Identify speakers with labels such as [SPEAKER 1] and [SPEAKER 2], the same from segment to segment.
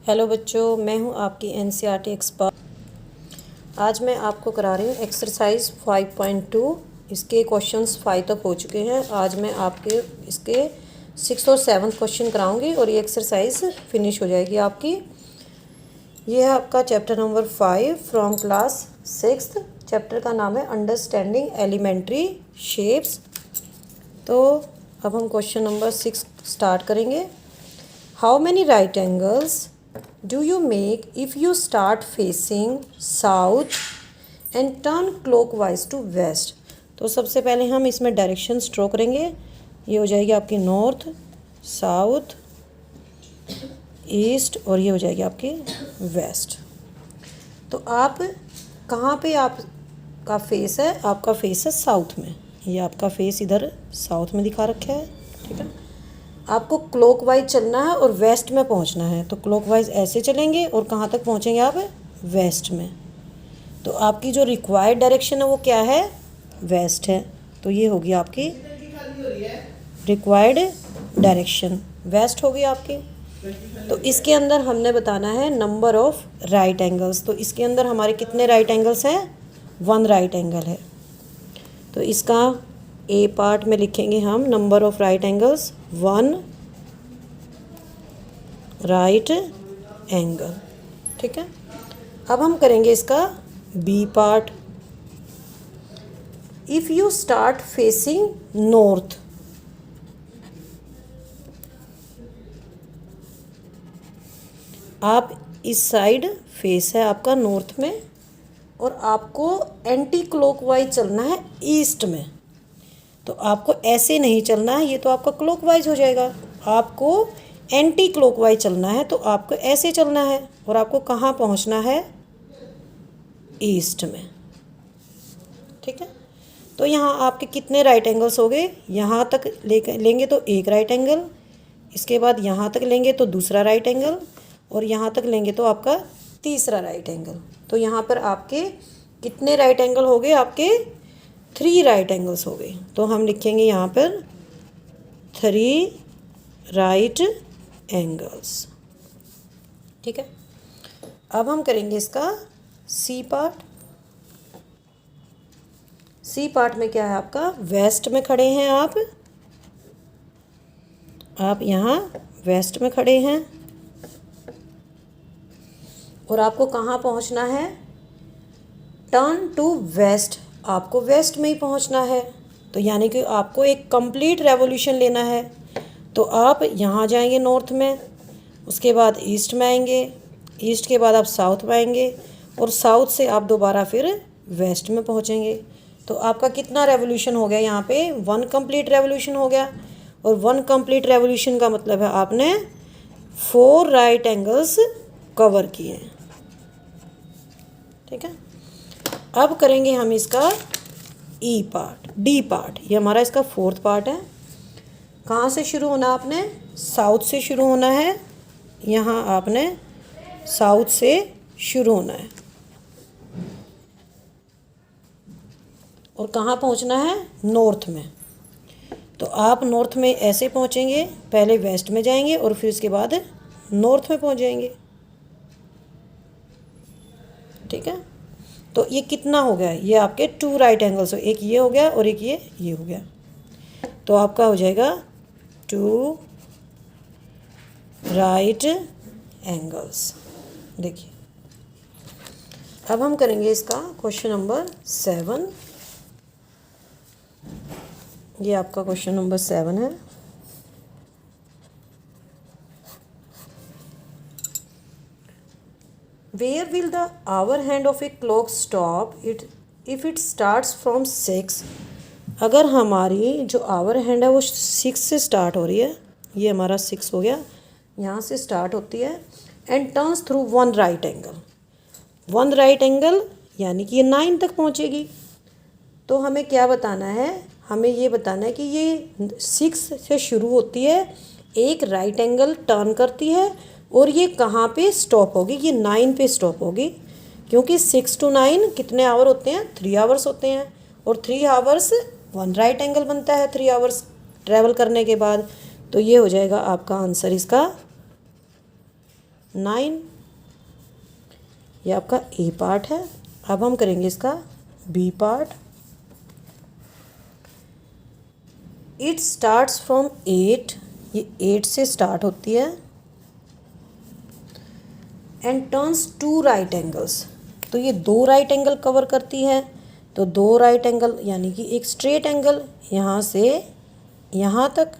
[SPEAKER 1] Hello बच्चों, मैं हूं आपकी एनसीईआरटी एक्सपर्ट। आज मैं आपको करा रही हूं एक्सरसाइज 5.2। इसके क्वेश्चंस 5 तक हो चुके हैं। आज मैं आपके इसके 6 और 7 क्वेश्चन कराऊंगी और ये एक्सरसाइज फिनिश हो जाएगी आपकी। ये है आपका chapter number 5 from class 6। Chapter का नाम है अंडरस्टैंडिंग एलिमेंट्री शेप्स। तो अब हम क्वेश्चन नंबर 6 स्टार्ट करेंगे। How many right angles do you make if you start facing south and turn clockwise to west? तो सबसे पहले हम इसमें डायरेक्शन ड्रॉ करेंगे। ये हो जाएगी आपकी नॉर्थ, साउथ, ईस्ट और ये हो जाएगी आपकी वेस्ट। तो आप कहाँ पे आपका फेस है? आपका फेस है साउथ में। ये आपका फेस इधर साउथ में दिखा रखा है, ठीक है। आपको क्लॉकवाइज चलना है और वेस्ट में पहुंचना है। तो क्लॉकवाइज ऐसे चलेंगे और कहाँ तक पहुंचेंगे आप? वेस्ट में। तो आपकी जो रिक्वायर्ड डायरेक्शन है वो क्या है? वेस्ट है। तो ये होगी आपकी रिक्वायर्ड डायरेक्शन, वेस्ट होगी आपकी। तो इसके अंदर हमने बताना है नंबर ऑफ राइट एंगल्स। तो इसके अंदर हमारे कितने राइट एंगल्स हैं? 1 राइट एंगल है। तो इसका ए पार्ट में लिखेंगे हम number of right angles 1 right angle, ठीक है। अब हम करेंगे इसका B part. If you start facing north, आप इस साइड फेस है आपका नॉर्थ में और आपको एंटी क्लॉकवाइज चलना है ईस्ट में। तो आपको ऐसे नहीं चलना है, ये तो आपका क्लॉकवाइज हो जाएगा। आपको एंटी क्लॉकवाइज चलना है, तो आपको ऐसे चलना है और आपको कहाँ पहुँचना है? ईस्ट में, ठीक है। तो यहाँ आपके कितने राइट एंगल्स हो गए? यहाँ तक लेंगे तो एक राइट एंगल, इसके बाद यहाँ तक लेंगे तो दूसरा राइट एंगल और यहाँ तक लेंगे तो आपका तीसरा राइट एंगल। तो यहाँ पर आपके कितने राइट एंगल हो गए? आपके 3 राइट एंगल्स हो गए। तो हम लिखेंगे यहाँ पर 3 राइट एंगल्स, ठीक है। अब हम करेंगे इसका सी पार्ट। सी पार्ट में क्या है आपका? वेस्ट में खड़े हैं आप यहाँ वेस्ट में खड़े हैं और आपको कहाँ पहुँचना है? Turn to west. आपको वेस्ट में ही पहुंचना है। तो यानी कि आपको एक कंप्लीट रेवोल्यूशन लेना है। तो आप यहाँ जाएंगे नॉर्थ में, उसके बाद ईस्ट में आएंगे, ईस्ट के बाद आप साउथ में आएंगे और साउथ से आप दोबारा फिर वेस्ट में पहुँचेंगे। तो आपका कितना रेवोल्यूशन हो गया? यहाँ पे 1 कंप्लीट रेवोल्यूशन हो गया। और 1 कंप्लीट रेवोल्यूशन का मतलब है आपने 4 राइट एंगल्स कवर किए हैं, ठीक है। अब करेंगे हम इसका ई पार्ट, डी पार्ट। ये हमारा इसका 4th पार्ट है। कहाँ से शुरू होना? आपने साउथ से शुरू होना है। यहाँ आपने साउथ से शुरू होना है और कहाँ पहुँचना है? नॉर्थ में। तो आप नॉर्थ में ऐसे पहुँचेंगे, पहले वेस्ट में जाएंगे और फिर उसके बाद नॉर्थ में पहुँच जाएंगे, ठीक है। तो ये कितना हो गया? ये आपके 2 राइट एंगल्स हो। एक ये हो गया और एक ये हो गया। तो आपका हो जाएगा 2 राइट एंगल्स। देखिए, अब हम करेंगे इसका क्वेश्चन नंबर 7। ये आपका क्वेश्चन नंबर 7 है। Where will the hour hand of a clock stop if it starts from 6? अगर हमारी जो आवर हैंड है वो 6 से स्टार्ट हो रही है, ये हमारा 6 हो गया, यहाँ से स्टार्ट होती है and turns through 1 right angle. 1 right angle यानी कि ये 9 तक पहुँचेगी। तो हमें क्या बताना है? हमें ये बताना है कि ये 6 से शुरू होती है, एक राइट एंगल टर्न करती है और ये कहाँ पे स्टॉप होगी? ये 9 पे स्टॉप होगी, क्योंकि 6 to 9 कितने आवर होते हैं? 3 आवर्स होते हैं और 3 आवर्स 1 राइट एंगल बनता है 3 आवर्स ट्रैवल करने के बाद। तो ये हो जाएगा आपका आंसर इसका 9। ये आपका ए पार्ट है। अब हम करेंगे इसका B part. It starts from 8, ये 8 से स्टार्ट होती है। एंड टर्न्स 2 राइट एंगल्स, तो ये 2 राइट एंगल कवर करती है। तो 2 राइट एंगल यानी कि एक स्ट्रेट एंगल यहाँ से यहाँ तक,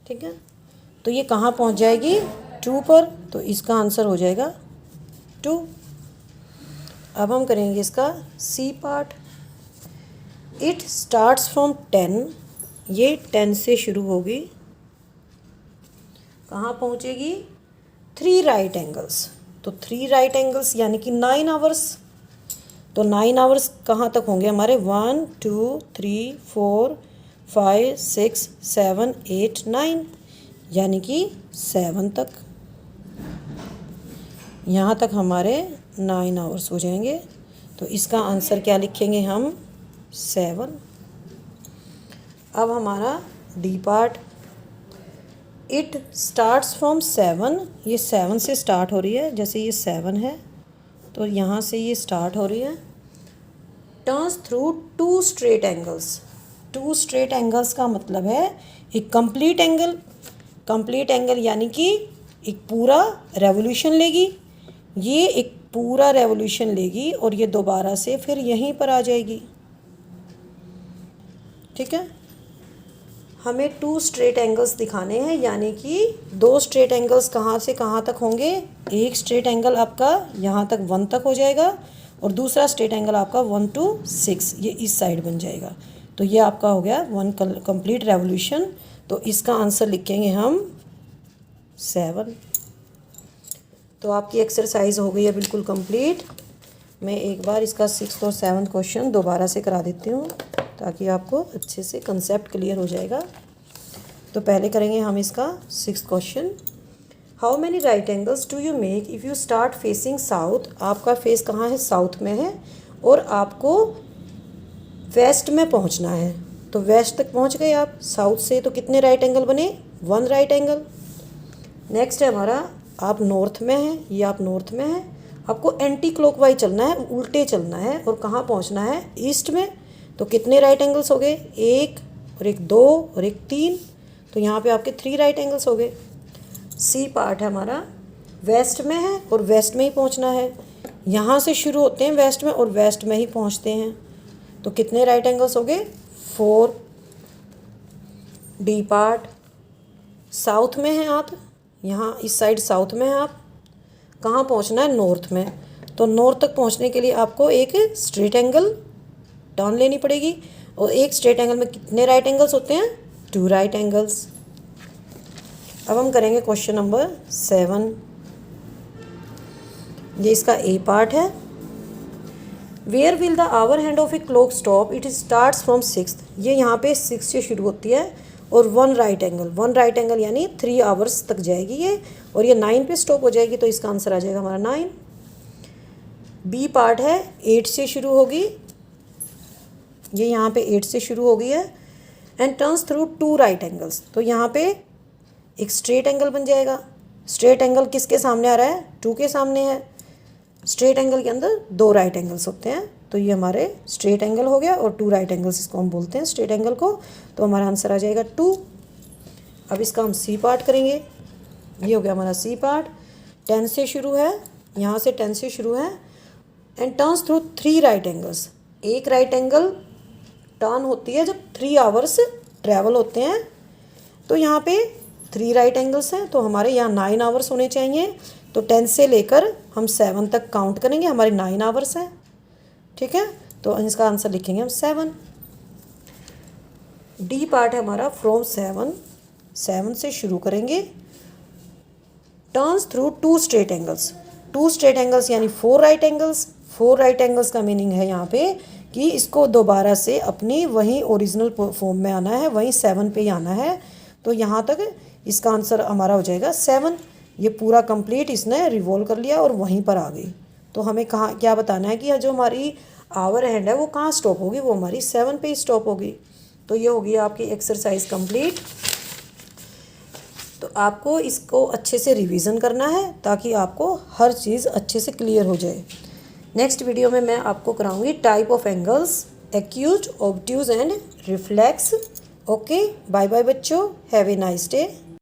[SPEAKER 1] ठीक है। तो ये कहाँ पहुँच जाएगी? 2 पर। तो इसका आंसर हो जाएगा 2। अब हम करेंगे इसका C part. It starts from 10, ये 10 से शुरू होगी, कहाँ पहुँचेगी? 3 राइट एंगल्स। तो 3 राइट एंगल्स यानी कि 9 आवर्स। तो 9 आवर्स कहाँ तक होंगे हमारे? 1 2 3 4 5 6 7 8 9, यानी कि 7 तक। यहाँ तक हमारे 9 आवर्स हो जाएंगे। तो इसका आंसर क्या लिखेंगे हम? 7। अब हमारा D part. It starts from 7, ये 7 से स्टार्ट हो रही है। जैसे ये 7 है तो यहाँ से ये स्टार्ट हो रही है। Turns through 2 straight angles. 2 straight angles का मतलब है एक कंप्लीट एंगल। कंप्लीट एंगल यानी कि एक पूरा रेवोल्यूशन लेगी, ये एक पूरा रेवोल्यूशन लेगी और ये दोबारा से फिर यहीं पर आ जाएगी, ठीक है। हमें 2 स्ट्रेट एंगल्स दिखाने हैं, यानी कि 2 स्ट्रेट एंगल्स कहाँ से कहाँ तक होंगे? एक स्ट्रेट एंगल आपका यहाँ तक 1 तक हो जाएगा और दूसरा स्ट्रेट एंगल आपका 1 to 6, ये इस साइड बन जाएगा। तो ये आपका हो गया 1 कंप्लीट रेवोल्यूशन। तो इसका आंसर लिखेंगे हम 7। तो आपकी एक्सरसाइज हो गई है बिल्कुल कंप्लीट। मैं एक बार इसका 6th और 7th क्वेश्चन दोबारा से करा देती हूँ ताकि आपको अच्छे से कंसेप्ट क्लियर हो जाएगा। तो पहले करेंगे हम इसका 6th question. How many right angles do you make if you start facing south? आपका फेस कहाँ है? साउथ में है और आपको वेस्ट में पहुँचना है। तो वेस्ट तक पहुँच गए आप साउथ से, तो कितने राइट एंगल बने? 1 राइट एंगल। नेक्स्ट है हमारा, आप नॉर्थ में हैं, ये आप नॉर्थ में हैं, आपको एंटी क्लॉकवाइज चलना है, उल्टे चलना है और कहाँ पहुँचना है? ईस्ट में। तो कितने राइट एंगल्स हो गए? 1 और 1 2 और 1 3। तो यहाँ पे आपके 3 राइट एंगल्स हो गए। सी पार्ट है हमारा, वेस्ट में है और वेस्ट में ही पहुँचना है। यहाँ से शुरू होते हैं वेस्ट में और वेस्ट में ही पहुँचते हैं। तो कितने राइट एंगल्स हो गए? 4। डी पार्ट, साउथ में हैं आप, यहाँ इस साइड साउथ में हैं आप, कहाँ पहुँचना है? नॉर्थ में। तो नॉर्थ तक पहुँचने के लिए आपको एक स्ट्रेट एंगल टर्न लेनी पड़ेगी और एक स्ट्रेट एंगल में कितने राइट एंगल्स होते हैं? 2 राइट एंगल्स। अब हम करेंगे क्वेश्चन नंबर 7। ये इसका ए पार्ट है। Where will the hour hand of a clock stop? It starts from 6th, ये यहाँ पे 6 से शुरू होती है और 1 राइट एंगल, 1 राइट एंगल यानी 3 आवर्स तक जाएगी ये, और ये 9 पे स्टॉप हो जाएगी। तो इसका आंसर आ जाएगा हमारा 9। बी पार्ट है, 8 से शुरू होगी, ये यहाँ पे 8 से शुरू हो गई है। And turns through 2 right angles, तो यहाँ पे एक स्ट्रेट एंगल बन जाएगा। स्ट्रेट एंगल किसके सामने आ रहा है? 2 के सामने है। स्ट्रेट एंगल के अंदर 2 राइट एंगल्स होते हैं, तो ये हमारे स्ट्रेट एंगल हो गया और 2 राइट एंगल्स इसको हम बोलते हैं स्ट्रेट एंगल को। तो हमारा आंसर आ जाएगा 2। अब इसका हम सी पार्ट करेंगे। ये हो गया हमारा सी पार्ट। 10 से शुरू है, यहाँ से 10 से शुरू है। And turns through 3 right angles, एक राइट एंगल टर्न होती है जब 3 आवर्स ट्रैवल होते हैं। तो यहाँ पे 3 राइट एंगल्स हैं, तो हमारे यहाँ 9 आवर्स होने चाहिए। तो 10 से लेकर हम 7 तक काउंट करेंगे, हमारे 9 आवर्स हैं, ठीक है। तो इसका आंसर लिखेंगे हम 7। डी पार्ट है हमारा, फ्रॉम 7 से शुरू करेंगे। Turns through 2 straight angles, 2 straight angles यानी 4 राइट एंगल्स। 4 राइट एंगल्स का मीनिंग है यहाँ पे कि इसको दोबारा से अपनी वहीं ओरिजिनल फॉर्म में आना है, वहीं 7 पे ही आना है। तो यहाँ तक इसका आंसर हमारा हो जाएगा 7। ये पूरा कंप्लीट इसने रिवॉल्व कर लिया और वहीं पर आ गई। तो हमें कहाँ क्या बताना है कि जो हमारी आवर हैंड है वो कहाँ स्टॉप होगी? वो हमारी 7 पे ही स्टॉप होगी। तो ये होगी आपकी एक्सरसाइज कंप्लीट। तो आपको इसको अच्छे से रिवीजन करना है ताकि आपको हर चीज़ अच्छे से क्लियर हो जाए। नेक्स्ट वीडियो में मैं आपको कराऊंगी type of angles, acute, obtuse and reflex. Okay, bye bye बच्चों, हैव ए नाइस डे।